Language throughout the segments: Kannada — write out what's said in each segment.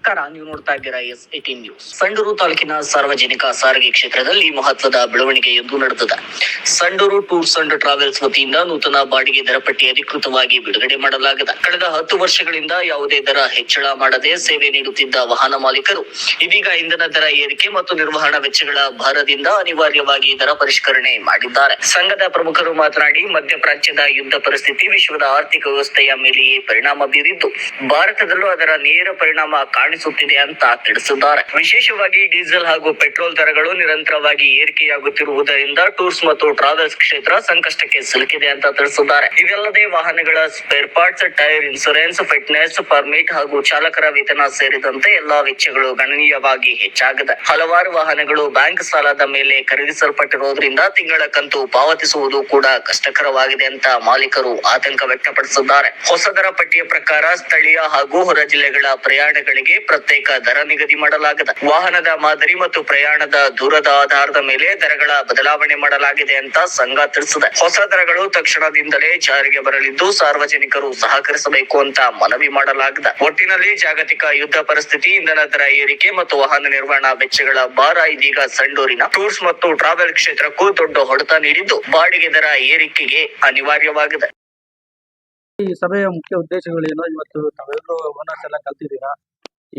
ನಮಸ್ಕಾರ, ನೀವು ನೋಡ್ತಾ ಇದ್ದೀರಾ S18 ನ್ಯೂಸ್. ಸಂಡೂರು ತಾಲೂಕಿನ ಸಾರ್ವಜನಿಕ ಸಾರಿಗೆ ಕ್ಷೇತ್ರದಲ್ಲಿ ಮಹತ್ವದ ಬೆಳವಣಿಗೆಯೊಂದು ನಡೆದಿದೆ. ಸಂಡೂರು ಟೂರ್ಸ್ ಅಂಡ್ ಟ್ರಾವೆಲ್ಸ್ ವತಿಯಿಂದ ನೂತನ ಬಾಡಿಗೆ ದರ ಪಟ್ಟಿ ಅಧಿಕೃತವಾಗಿ ಬಿಡುಗಡೆ ಮಾಡಲಾಗಿದೆ. ಕಳೆದ 10 ವರ್ಷಗಳಿಂದ ಯಾವುದೇ ದರ ಹೆಚ್ಚಳ ಮಾಡದೆ ಸೇವೆ ನೀಡುತ್ತಿದ್ದ ವಾಹನ ಮಾಲೀಕರು ಇದೀಗ ಇಂಧನ ದರ ಏರಿಕೆ ಮತ್ತು ನಿರ್ವಹಣಾ ವೆಚ್ಚಗಳ ಭಾರದಿಂದ ಅನಿವಾರ್ಯವಾಗಿ ದರ ಪರಿಷ್ಕರಣೆ ಮಾಡಿದ್ದಾರೆ. ಸಂಘದ ಪ್ರಮುಖರು ಮಾತನಾಡಿ, ಮಧ್ಯಪ್ರಾಚ್ಯದ ಯುದ್ಧ ಪರಿಸ್ಥಿತಿ ವಿಶ್ವದ ಆರ್ಥಿಕ ವ್ಯವಸ್ಥೆಯ ಮೇಲೆಯೇ ಪರಿಣಾಮ ಬೀರಿದ್ದು, ಭಾರತದಲ್ಲೂ ಅದರ ನೇರ ಪರಿಣಾಮ ಕಾಣಿಸುತ್ತಿದೆ ಅಂತ ತಿಳಿಸಿದ್ದಾರೆ. ವಿಶೇಷವಾಗಿ ಡೀಸೆಲ್ ಹಾಗೂ ಪೆಟ್ರೋಲ್ ದರಗಳು ನಿರಂತರವಾಗಿ ಏರಿಕೆಯಾಗುತ್ತಿರುವುದರಿಂದ ಟೂರ್ಸ್ ಮತ್ತು ಟ್ರಾವೆಲ್ಸ್ ಕ್ಷೇತ್ರ ಸಂಕಷ್ಟಕ್ಕೆ ಸಿಲುಕಿದೆ ಅಂತ ತಿಳಿಸಿದ್ದಾರೆ. ಇದಲ್ಲದೆ ವಾಹನಗಳ spare parts, tyre, insurance, fitness, permit ಹಾಗೂ ಚಾಲಕರ ವೇತನ ಸೇರಿದಂತೆ ಎಲ್ಲಾ ವೆಚ್ಚಗಳು ಗಣನೀಯವಾಗಿ ಹೆಚ್ಚಾಗಿದೆ. ಹಲವಾರು ವಾಹನಗಳು ಬ್ಯಾಂಕ್ ಸಾಲದ ಮೇಲೆ ಖರೀದಿಸಲ್ಪಟ್ಟಿರುವುದರಿಂದ ತಿಂಗಳ ಕಂತು ಪಾವತಿಸುವುದು ಕೂಡ ಕಷ್ಟಕರವಾಗಿದೆ ಅಂತ ಮಾಲೀಕರು ಆತಂಕ ವ್ಯಕ್ತಪಡಿಸಿದ್ದಾರೆ. ಹೊಸ ದರ ಪಟ್ಟಿಯ ಪ್ರಕಾರ ಸ್ಥಳೀಯ ಹಾಗೂ ಹೊರ ಜಿಲ್ಲೆಗಳ ಪ್ರಯಾಣಗಳಿಗೆ ಪ್ರತ್ಯೇಕ ದರ ನಿಗದಿ ಮಾಡಲಾಗಿದೆ. ವಾಹನದ ಮಾದರಿ ಮತ್ತು ಪ್ರಯಾಣದ ದೂರದ ಆಧಾರದ ಮೇಲೆ ದರಗಳ ಬದಲಾವಣೆ ಮಾಡಲಾಗಿದೆ ಅಂತ ಸಂಘ ತಿಳಿಸಿದೆ. ಹೊಸ ದರಗಳು ತಕ್ಷಣದಿಂದಲೇ ಜಾರಿಗೆ ಬರಲಿದ್ದು, ಸಾರ್ವಜನಿಕರು ಸಹಕರಿಸಬೇಕು ಅಂತ ಮನವಿ ಮಾಡಲಾಗಿದೆ. ಒಟ್ಟಿನಲ್ಲಿ ಜಾಗತಿಕ ಯುದ್ಧ ಪರಿಸ್ಥಿತಿ, ಇಂಧನ ದರ ಏರಿಕೆ ಮತ್ತು ವಾಹನ ನಿರ್ವಹಣಾ ವೆಚ್ಚಗಳ ಭಾರ ಇದೀಗ ಸಂಡೂರಿನ ಟೂರ್ಸ್ ಮತ್ತು ಟ್ರಾವೆಲ್ ಕ್ಷೇತ್ರಕ್ಕೂ ದೊಡ್ಡ ಹೊಡೆತ ನೀಡಿದ್ದು, ಬಾಡಿಗೆ ದರ ಏರಿಕೆಗೆ ಅನಿವಾರ್ಯವಾಗಿದೆ. ಈ ಸಭೆಯ ಮುಖ್ಯ ಉದ್ದೇಶಗಳೇನು? ಇವತ್ತು ತಾವೆಲ್ಲರೂ ಓನರ್ಸ್ ಎಲ್ಲ ಕಲ್ತಿದ್ದೀರಾ?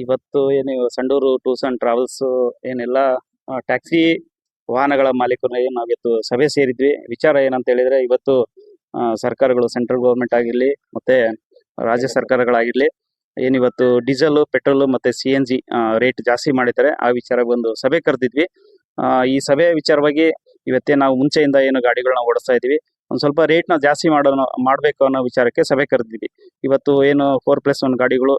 ಇವತ್ತು ಏನು ಸಂಡೂರು ಟೂರ್ಸ್ ಅಂಡ್ ಟ್ರಾವೆಲ್ಸ್ ಏನೆಲ್ಲ ಟ್ಯಾಕ್ಸಿ ವಾಹನಗಳ ಮಾಲೀಕರು ನಾವಿತ್ತು ಸಭೆ ಸೇರಿದ್ವಿ. ವಿಚಾರ ಏನಂತ ಹೇಳಿದ್ರೆ, ಇವತ್ತು ಸರ್ಕಾರಗಳು, ಸೆಂಟ್ರಲ್ ಗೌರ್ಮೆಂಟ್ ಆಗಿರಲಿ ಮತ್ತೆ ರಾಜ್ಯ ಸರ್ಕಾರಗಳಾಗಿರಲಿ, ಏನಿವತ್ತು ಡೀಸೆಲ್, ಪೆಟ್ರೋಲ್ ಮತ್ತೆ CNG ರೇಟ್ ಜಾಸ್ತಿ ಮಾಡಿದ್ದಾರೆ. ಆ ವಿಚಾರ ಒಂದು ಸಭೆ ಕರೆದಿದ್ವಿ. ಈ ಸಭೆಯ ವಿಚಾರವಾಗಿ ಇವತ್ತೇ ನಾವು ಮುಂಚೆಯಿಂದ ಏನು ಗಾಡಿಗಳನ್ನ ಓಡಿಸ್ತಾ ಇದೀವಿ, ಒಂದು ಸ್ವಲ್ಪ ರೇಟ್ನ ಜಾಸ್ತಿ ಮಾಡಬೇಕು ಅನ್ನೋ ವಿಚಾರಕ್ಕೆ ಸಭೆ ಕರೆದಿದ್ವಿ. ಇವತ್ತು ಏನು 4+1 ಗಾಡಿಗಳು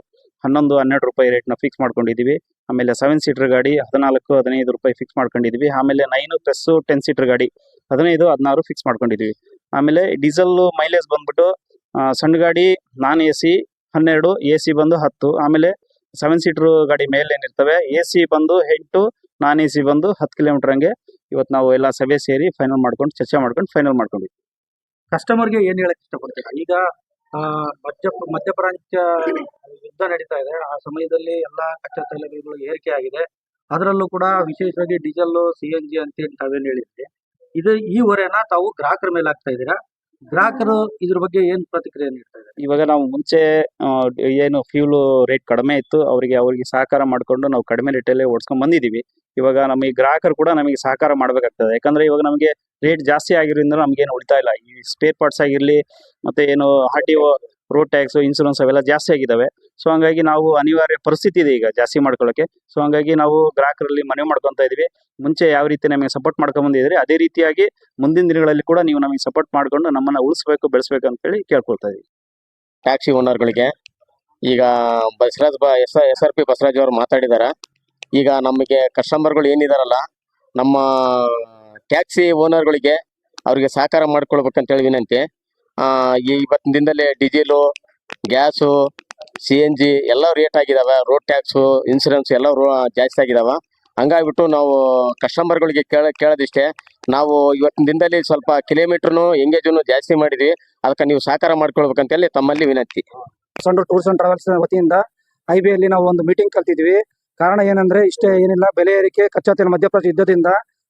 11-12 ರೂಪಾಯಿ ರೇಟ್ನ ಫಿಕ್ಸ್ ಮಾಡ್ಕೊಂಡಿದ್ದೀವಿ. ಆಮೇಲೆ 7 ಸೀಟರ್ ಗಾಡಿ 14-15 ರೂಪಾಯಿ ಫಿಕ್ಸ್ ಮಾಡ್ಕೊಂಡಿದ್ದೀವಿ. ಆಮೇಲೆ 9+10 ಸೀಟರ್ ಗಾಡಿ 15-16 ಫಿಕ್ಸ್ ಮಾಡ್ಕೊಂಡಿದ್ದೀವಿ. ಆಮೇಲೆ ಡೀಸೆಲ್ ಮೈಲೇಜ್ ಬಂದ್ಬಿಟ್ಟು ಸಣ್ಣ ಗಾಡಿ ನಾನ್ AC 12, AC ಬಂದು 10. ಆಮೇಲೆ 7 ಸೀಟರ್ ಗಾಡಿ ಮೇಲೆ ಏನಿರ್ತವೆ AC ಬಂದು 8, ನಾನ್ AC ಬಂದು 10 ಕಿಲೋಮೀಟರ್ ಹಂಗೆ ಇವತ್ತು ನಾವು ಎಲ್ಲ ಸಭೆ ಸೇರಿ ಫೈನಲ್ ಮಾಡ್ಕೊಂಡು, ಚರ್ಚೆ ಮಾಡ್ಕೊಂಡು ಫೈನಲ್ ಮಾಡ್ಕೊಂಡ್ವಿ. ಕಸ್ಟಮರ್ಗೆ ಏನ್ ಹೇಳಕ್ ಇಷ್ಟಪಡ್ತೀರಾ? ಈಗ ಮಧ್ಯಪ್ರಾಚ್ಯ ಯುದ್ಧ ನಡೀತಾ ಇದೆ. ಆ ಸಮಯದಲ್ಲಿ ಎಲ್ಲಾ ಕಚ್ಚಾ ತೈಲಗಳು ಏರಿಕೆ ಆಗಿದೆ. ಅದರಲ್ಲೂ ಕೂಡ ವಿಶೇಷವಾಗಿ ಡೀಸೆಲ್, CNG ಅಂತೇಳಿ ತಾವೇನು ಹೇಳಿದ್ರಿ, ಈ ಹೊರೆನ ತಾವು ಗ್ರಾಹಕರ ಮೇಲೆ ಹಾಕ್ತಾ ಇದ್ದೀರಾ. ಗ್ರಾಹಕರು ಇದ್ರ ಬಗ್ಗೆ ಏನ್ ಪ್ರತಿಕ್ರಿಯೆ ನೀಡ್ತಾ ಇದ್ದಾರೆ? ಇವಾಗ ನಾವು ಮುಂಚೆ ಏನು ಫ್ಯೂಲ್ ರೇಟ್ ಕಡಿಮೆ ಇತ್ತು, ಅವರಿಗೆ ಸಹಕಾರ ಮಾಡಿಕೊಂಡು ನಾವು ಕಡಿಮೆ ರೇಟಲ್ಲೇ ಓಡಿಸ್ಕೊಂಡ್ ಬಂದಿದ್ದೀವಿ. ಇವಾಗ ನಮಗೆ ಗ್ರಾಹಕರು ಕೂಡ ನಮಗೆ ಸಹಕಾರ ಮಾಡಬೇಕಾಗ್ತದೆ. ಯಾಕಂದ್ರೆ ಇವಾಗ ನಮಗೆ ರೇಟ್ ಜಾಸ್ತಿ ಆಗಿರೋದ್ರಿಂದ ನಮ್ಗೇನು ಉಳಿತಾ ಇಲ್ಲ. ಈ ಸ್ಪೇರ್ ಪಾರ್ಟ್ಸ್ ಆಗಿರಲಿ, ಮತ್ತೆ ಏನು RTO, ರೋಡ್ ಟ್ಯಾಕ್ಸ್, ಇನ್ಸೂರೆನ್ಸ್ ಅವೆಲ್ಲ ಜಾಸ್ತಿ ಆಗಿದ್ದಾವೆ. ಸೊ ಹಂಗಾಗಿ ನಾವು ಅನಿವಾರ್ಯ ಪರಿಸ್ಥಿತಿ ಇದೆ ಈಗ ಜಾಸ್ತಿ ಮಾಡ್ಕೊಳ್ಳೋಕೆ. ಸೊ ಹಂಗಾಗಿ ನಾವು ಗ್ರಾಹಕರಲ್ಲಿ ಮನವಿ ಮಾಡ್ಕೊತಾ ಇದೀವಿ, ಮುಂಚೆ ಯಾವ ರೀತಿ ನಮಗೆ ಸಪೋರ್ಟ್ ಮಾಡ್ಕೊಂಡ್ ಬಂದಿದ್ರಿ ಅದೇ ರೀತಿಯಾಗಿ ಮುಂದಿನ ದಿನಗಳಲ್ಲಿ ಕೂಡ ನೀವು ನಮಗೆ ಸಪೋರ್ಟ್ ಮಾಡ್ಕೊಂಡು ನಮ್ಮನ್ನ ಉಳಿಸ್ಬೇಕು, ಬೆಳೆಸ್ಬೇಕು ಅಂತ ಹೇಳಿ ಕೇಳ್ಕೊಳ್ತಾ ಇದೀವಿ. ಟ್ಯಾಕ್ಸಿ ಓನರ್ಗಳಿಗೆ ಈಗ SRP ಬಸವರಾಜ್ ಅವರು ಮಾತಾಡಿದಾರ. ಈಗ ನಮಗೆ ಕಸ್ಟಮರ್ಗಳು ಏನಿದಾರಲ್ಲ, ನಮ್ಮ ಟ್ಯಾಕ್ಸಿ ಓನರ್ಗಳಿಗೆ ಅವ್ರಿಗೆ ಸಹಕಾರ ಮಾಡ್ಕೊಳ್ಬೇಕಂತೇಳಿ ವಿನಂತಿ. ಇವತ್ತಿನ ದಿನದಲ್ಲಿ ಡೀಸೆಲು, ಗ್ಯಾಸು, CNG ಎಲ್ಲ ರೇಟ್ ಆಗಿದಾವೆ. ರೋಡ್ ಟ್ಯಾಕ್ಸು, ಇನ್ಸೂರೆನ್ಸ್ ಎಲ್ಲ ಜಾಸ್ತಿ ಆಗಿದಾವ. ಹಂಗಾಗ್ಬಿಟ್ಟು ನಾವು ಕಸ್ಟಮರ್ಗಳಿಗೆ ಕೇಳೋದಿಷ್ಟೇ, ನಾವು ಇವತ್ತಿನ ದಿನದಲ್ಲಿ ಸ್ವಲ್ಪ ಕಿಲೋಮೀಟರ್ನು ಎಂಗೇಜನ್ನು ಜಾಸ್ತಿ ಮಾಡಿದ್ವಿ. ಅದಕ್ಕೆ ನೀವು ಸಹಕಾರ ಮಾಡ್ಕೊಳ್ಬೇಕಂತೇಳಿ ತಮ್ಮಲ್ಲಿ ವಿನಂತಿ. ಸಂಡೂರು ಟೂರ್ಸ್ ಅಂಡ್ ಟ್ರಾವೆಲ್ಸ್ ವತಿಯಿಂದ IBಯಲ್ಲಿ ನಾವು ಒಂದು ಮೀಟಿಂಗ್ ಕಲ್ತಿದ್ವಿ. ಕಾರಣ ಏನಂದ್ರೆ ಇಷ್ಟೇ ಏನಿಲ್ಲ, ಬೆಲೆ ಏರಿಕೆ, ಕಚ್ಚಾ ತೈಲ ಮಧ್ಯಪ್ರಾಚ್ಯ ಯುದ್ಧದಿಂದ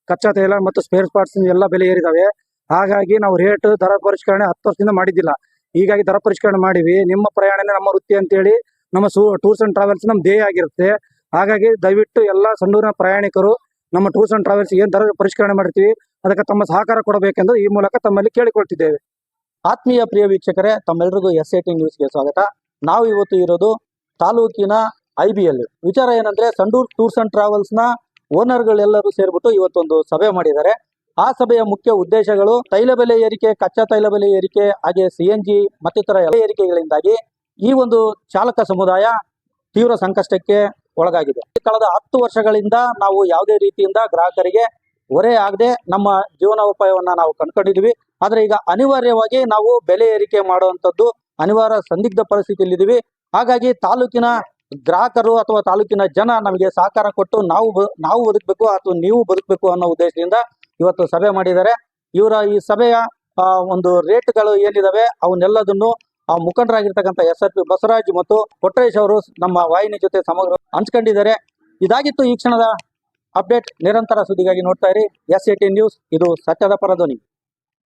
ಕಚ್ಚಾ ತೈಲ ಮತ್ತು ಸ್ಪೇರ್ ಪಾರ್ಟ್ಸ್ ಎಲ್ಲ ಬೆಲೆ ಏರಿದಾವೆ. ಹಾಗಾಗಿ ನಾವು ದರ ಪರಿಷ್ಕರಣೆ 10 ವರ್ಷದಿಂದ ಮಾಡಿದ್ದಿಲ್ಲ. ಹೀಗಾಗಿ ದರ ಪರಿಷ್ಕರಣೆ ಮಾಡಿವಿ. ನಿಮ್ಮ ಪ್ರಯಾಣನೇ ನಮ್ಮ ವೃತ್ತಿ ಅಂತೇಳಿ ನಮ್ಮ ಟೂರ್ಸ್ ಅಂಡ್ ಟ್ರಾವೆಲ್ಸ್ ನಮ್ಮ ಧ್ಯೇಯ ಆಗಿರುತ್ತೆ. ಹಾಗಾಗಿ ದಯವಿಟ್ಟು ಎಲ್ಲ ಸಂಡೂರಿನ ಪ್ರಯಾಣಿಕರು ನಮ್ಮ ಟೂರ್ಸ್ ಅಂಡ್ ಟ್ರಾವೆಲ್ಸ್ ಏನ್ ದರ ಪರಿಷ್ಕರಣೆ ಮಾಡಿರ್ತೀವಿ ಅದಕ್ಕೆ ತಮ್ಮ ಸಹಕಾರ ಕೊಡಬೇಕೆಂದು ಈ ಮೂಲಕ ತಮ್ಮಲ್ಲಿ ಕೇಳಿಕೊಳ್ತಿದ್ದೇವೆ. ಆತ್ಮೀಯ ಪ್ರಿಯ ವೀಕ್ಷಕರೇ, ತಮ್ಮೆಲ್ಲರಿಗೂ S18 ನ್ಯೂಸ್ಗೆ ಸ್ವಾಗತ. ನಾವು ಇವತ್ತು ಇರೋದು ತಾಲೂಕಿನ IBಯಲ್ಲಿ. ವಿಚಾರ ಏನಂದ್ರೆ, ಸಂಡೂರು ಟೂರ್ಸ್ ಅಂಡ್ ಟ್ರಾವೆಲ್ಸ್ ನ ಓನರ್ಗಳೆಲ್ಲರೂ ಸೇರ್ಬಿಟ್ಟು ಇವತ್ತೊಂದು ಸಭೆ ಮಾಡಿದ್ದಾರೆ. ಆ ಸಭೆಯ ಮುಖ್ಯ ಉದ್ದೇಶಗಳು ತೈಲ ಬೆಲೆ ಏರಿಕೆ, ಕಚ್ಚಾ ತೈಲ ಬೆಲೆ ಏರಿಕೆ, ಹಾಗೆ CNG ಮತ್ತಿತರ ಎಲ್ಲ ಏರಿಕೆಗಳಿಂದಾಗಿ ಈ ಒಂದು ಚಾಲಕ ಸಮುದಾಯ ತೀವ್ರ ಸಂಕಷ್ಟಕ್ಕೆ ಒಳಗಾಗಿದೆ. ಕಳೆದ 10 ವರ್ಷಗಳಿಂದ ನಾವು ಯಾವುದೇ ರೀತಿಯಿಂದ ಗ್ರಾಹಕರಿಗೆ ಹೊರೆ ಆಗದೆ ನಮ್ಮ ಜೀವನೋಪಾಯವನ್ನ ನಾವು ಕಂಡುಕೊಂಡಿದ್ವಿ. ಆದ್ರೆ ಈಗ ಅನಿವಾರ್ಯವಾಗಿ ನಾವು ಬೆಲೆ ಏರಿಕೆ ಮಾಡುವಂತದ್ದು ಅನಿವಾರ್ಯ ಸಂದಿಗ್ಧ ಪರಿಸ್ಥಿತಿಯಲ್ಲಿದ್ದೀವಿ. ಹಾಗಾಗಿ ತಾಲೂಕಿನ ಗ್ರಾಹಕರು ಅಥವಾ ತಾಲೂಕಿನ ಜನ ನಮಗೆ ಸಹಕಾರ ಕೊಟ್ಟು ನಾವು ಬದುಕಬೇಕು ಅಥವಾ ನೀವು ಬದುಕಬೇಕು ಅನ್ನೋ ಉದ್ದೇಶದಿಂದ ಇವತ್ತು ಸಭೆ ಮಾಡಿದ್ದಾರೆ. ಇವರ ಈ ಸಭೆಯ ಒಂದು ರೇಟ್ಗಳು ಏನಿದಾವೆ ಅವನ್ನೆಲ್ಲದನ್ನು ಆ ಮುಖಂಡರಾಗಿರ್ತಕ್ಕಂಥ SRP ಬಸವರಾಜ್ ಮತ್ತು ಕೊಟ್ರೇಶ್ ಅವರು ನಮ್ಮ ವಾಹಿನಿ ಜೊತೆ ಸಮಗ್ರ ಹಂಚ್ಕೊಂಡಿದ್ದಾರೆ. ಇದಾಗಿತ್ತು ಈ ಕ್ಷಣದ ಅಪ್ಡೇಟ್. ನಿರಂತರ ಸುದ್ದಿಗಾಗಿ ನೋಡ್ತಾ ಇರಿ S18 ನ್ಯೂಸ್. ಇದು ಸತ್ಯದ ಪರಧ್ವನಿ.